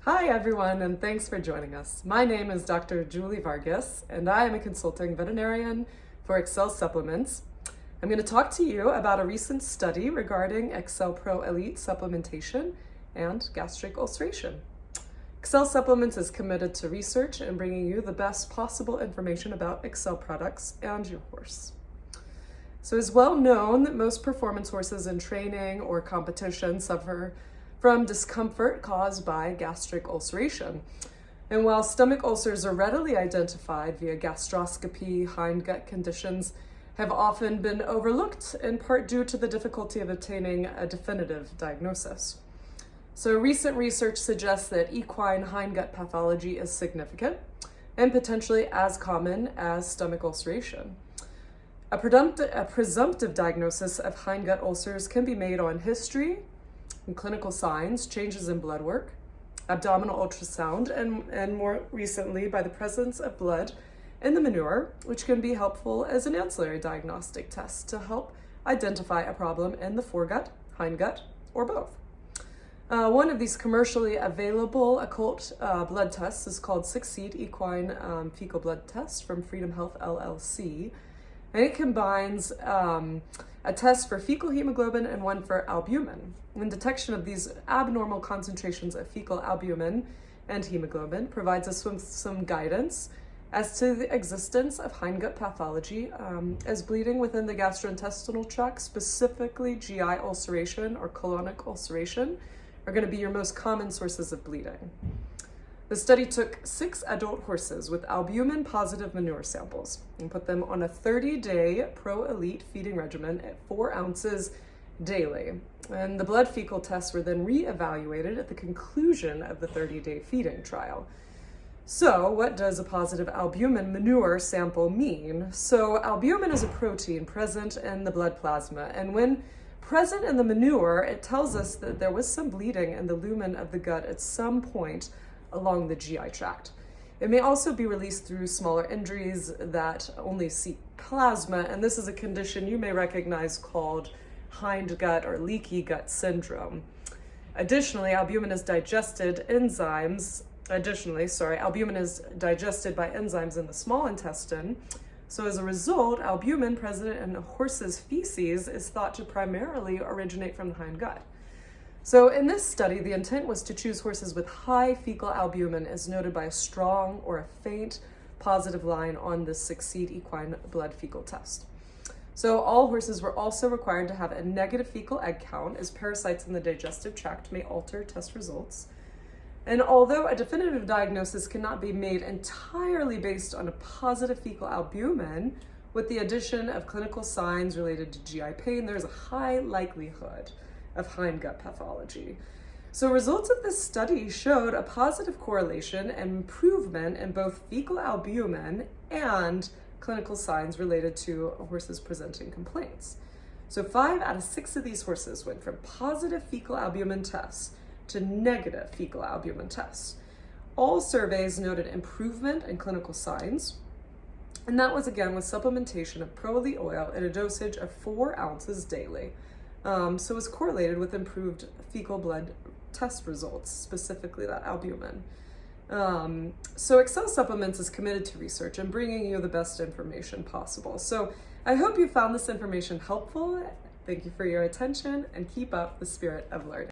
Hi everyone, and thanks for joining us. My name is Dr. Julie Vargas, and I am a consulting veterinarian for Excel Supplements. I'm going to talk to you about a recent study regarding Excel Pro Elite supplementation and gastric ulceration. Excel Supplements is committed to research and bringing you the best possible information about Excel products and your horse. So it's well known that most performance horses in training or competition suffer from discomfort caused by gastric ulceration. And while stomach ulcers are readily identified via gastroscopy, hindgut conditions have often been overlooked, in part due to the difficulty of obtaining a definitive diagnosis. So recent research suggests that equine hindgut pathology is significant and potentially as common as stomach ulceration. A presumptive diagnosis of hindgut ulcers can be made on history and clinical signs, changes in blood work, abdominal ultrasound, and more recently by the presence of blood in the manure, which can be helpful as an ancillary diagnostic test to help identify a problem in the foregut, hindgut, or both. One of these commercially available occult blood tests is called Succeed Equine Fecal Blood Test from Freedom Health LLC. And it combines a test for fecal hemoglobin and one for albumin. And detection of these abnormal concentrations of fecal albumin and hemoglobin provides us with some guidance as to the existence of hindgut pathology, as bleeding within the gastrointestinal tract, specifically GI ulceration or colonic ulceration, are going to be your most common sources of bleeding. The study took 6 adult horses with albumin-positive manure samples and put them on a 30-day Pro Elite feeding regimen at 4 ounces daily. And the blood fecal tests were then re-evaluated at the conclusion of the 30-day feeding trial. So what does a positive albumin manure sample mean? So albumin is a protein present in the blood plasma, and when present in the manure, it tells us that there was some bleeding in the lumen of the gut at some point along the GI tract. It may also be released through smaller injuries that only seep plasma, and this is a condition you may recognize called hindgut or leaky gut syndrome. Additionally, albumin is digested by enzymes in the small intestine. So as a result, albumin present in a horse's feces is thought to primarily originate from the hindgut. So in this study, the intent was to choose horses with high fecal albumin as noted by a strong or a faint positive line on the Succeed Equine Blood Fecal Test. So all horses were also required to have a negative fecal egg count, as parasites in the digestive tract may alter test results. And although a definitive diagnosis cannot be made entirely based on a positive fecal albumin, with the addition of clinical signs related to GI pain, there's a high likelihood of hindgut pathology. So results of this study showed a positive correlation and improvement in both fecal albumin and clinical signs related to horses presenting complaints. So 5 out of 6 of these horses went from positive fecal albumin tests to negative fecal albumin tests. All surveys noted improvement in clinical signs, and that was again with supplementation of Pro Elite oil at a dosage of 4 ounces daily. So it's correlated with improved fecal blood test results, specifically that albumin. So Excel Supplements is committed to research and bringing you the best information possible. So I hope you found this information helpful. Thank you for your attention and keep up the spirit of learning.